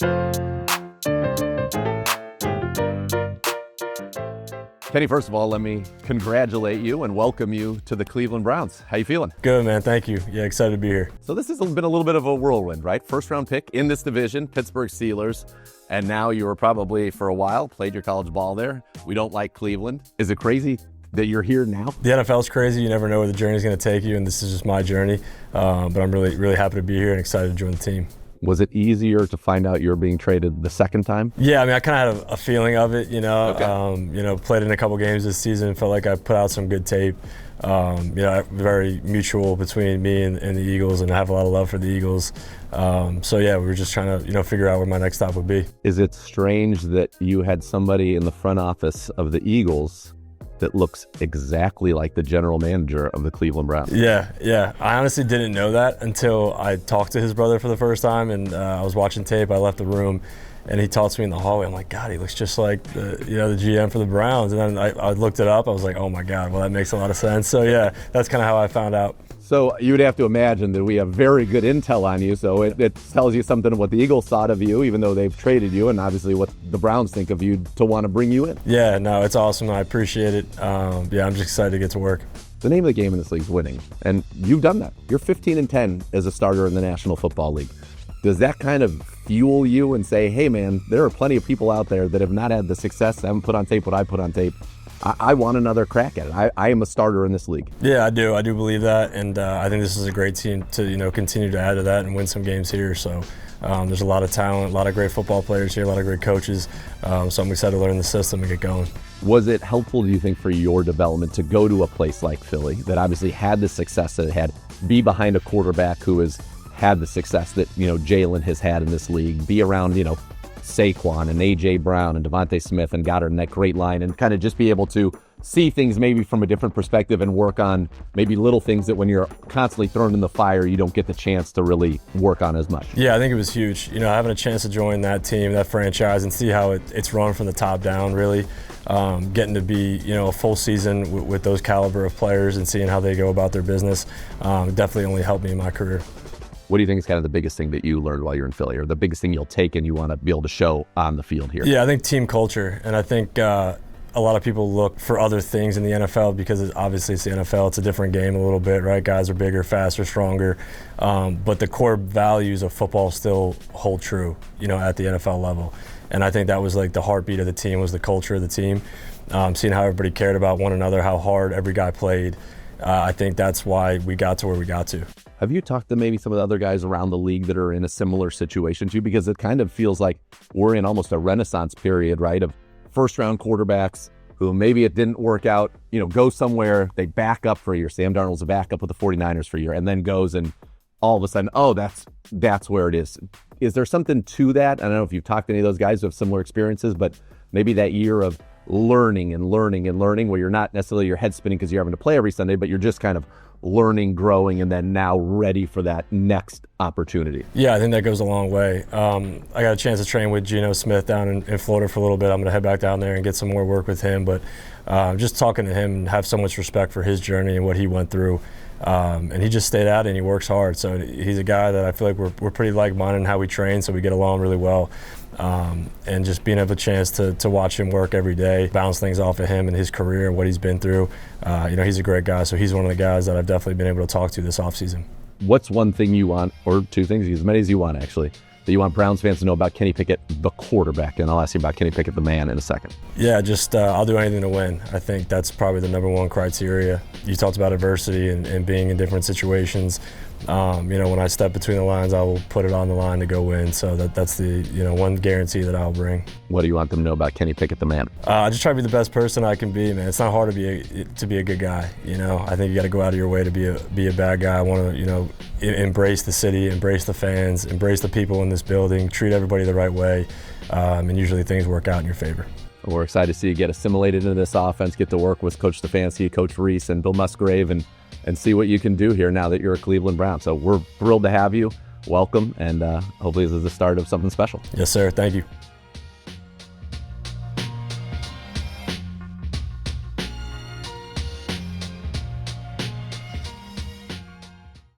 Kenny, first of all, let me congratulate you and welcome you to the Cleveland Browns. How you feeling? Good, man. Thank you. Yeah, excited to be here. So this has been a little bit of a whirlwind, right? First round pick in this division, Pittsburgh Steelers, and now you were probably, for a while, played your college ball there. We don't like Cleveland. Is it crazy that you're here now? The NFL's crazy. You never know where the journey's going to take you, and this is just my journey. But I'm really, really happy to be here and excited to join the team. Was it easier to find out you were being traded the second time? Yeah, I mean, I kind of had a feeling of it, Okay. Played in a couple games this season, felt like I put out some good tape. Very mutual between me and the Eagles, and I have a lot of love for the Eagles. We were just trying to, figure out where my next stop would be. Is it strange that you had somebody in the front office of the Eagles that looks exactly like the general manager of the Cleveland Browns? Yeah. I honestly didn't know that until I talked to his brother for the first time, and I was watching tape. I left the room, and he talks to me in the hallway. I'm like, God, he looks just like the GM for the Browns. And then I looked it up. I was like, oh my God, well, that makes a lot of sense. So yeah, that's kind of how I found out. So you would have to imagine that we have very good intel on you, so it tells you something of what the Eagles thought of you, even though they've traded you, and obviously what the Browns think of you to want to bring you in. Yeah, no, it's awesome. I appreciate it. I'm just excited to get to work. The name of the game in this league is winning, and you've done that. You're 15-10 as a starter in the National Football League. Does that kind of fuel you and say, hey man, there are plenty of people out there that have not had the success, haven't put on tape what I put on tape. I want another crack at it. I am a starter in this league. Yeah, I do. I do believe that, and I think this is a great team to continue to add to that and win some games here. So there's a lot of talent, a lot of great football players here, a lot of great coaches. So I'm excited to learn the system and get going. Was it helpful, do you think, for your development to go to a place like Philly that obviously had the success that it had, be behind a quarterback who has had the success that Jalen has had in this league, be around Saquon and A.J. Brown and Devontae Smith and Goddard and that great line, and kind of just be able to see things maybe from a different perspective and work on maybe little things that when you're constantly thrown in the fire, you don't get the chance to really work on as much? Yeah, I think it was huge. Having a chance to join that team, that franchise, and see how it's run from the top down, really. Getting to be, a full season with those caliber of players and seeing how they go about their business definitely only helped me in my career. What do you think is kind of the biggest thing that you learned while you're in Philly, or the biggest thing you'll take and you want to be able to show on the field here? Yeah, I think team culture, and I think a lot of people look for other things in the NFL because obviously it's the NFL. It's a different game a little bit, right? Guys are bigger, faster, stronger, but the core values of football still hold true, at the NFL level. And I think that was like the heartbeat of the team, was the culture of the team, seeing how everybody cared about one another, how hard every guy played. I think that's why we got to where we got to. Have you talked to maybe some of the other guys around the league that are in a similar situation too? Because it kind of feels like we're in almost a renaissance period, right? Of first-round quarterbacks who maybe it didn't work out, go somewhere, they back up for a year. Sam Darnold's a backup with the 49ers for a year, and then goes and all of a sudden, that's where it is. Is there something to that? I don't know if you've talked to any of those guys who have similar experiences, but maybe that year of learning where you're not necessarily your head spinning because you're having to play every Sunday, but you're just kind of learning, growing, and then now ready for that next opportunity. Yeah, I think that goes a long way. I got a chance to train with Geno Smith down in Florida for a little bit. I'm going to head back down there and get some more work with him, but just talking to him and have so much respect for his journey and what he went through. And he just stayed out and he works hard. So he's a guy that I feel like we're pretty like-minded in how we train, so we get along really well. And just being able a chance to watch him work every day, bounce things off of him and his career and what he's been through. He's a great guy, so he's one of the guys that I've definitely been able to talk to this offseason. What's one thing you want, or two things, as many as you want actually, that you want Browns fans to know about Kenny Pickett, the quarterback? And I'll ask you about Kenny Pickett, the man, in a second. Yeah, just I'll do anything to win. I think that's probably the number one criteria. You talked about adversity and being in different situations. When I step between the lines, I will put it on the line to go win. So that's the one guarantee that I'll bring. What do you want them to know about Kenny Pickett, the man? I just try to be the best person I can be, man. It's not hard to be a good guy. I think you got to go out of your way to be a bad guy. I want to embrace the city, embrace the fans, embrace the people in this building, treat everybody the right way, and usually things work out in your favor. We're excited to see you get assimilated into this offense, get to work with Coach Stefanski, Coach Reese, and Bill Musgrave, and see what you can do here now that you're a Cleveland Brown. So we're thrilled to have you. Welcome, and hopefully this is the start of something special. Yes, sir. Thank you.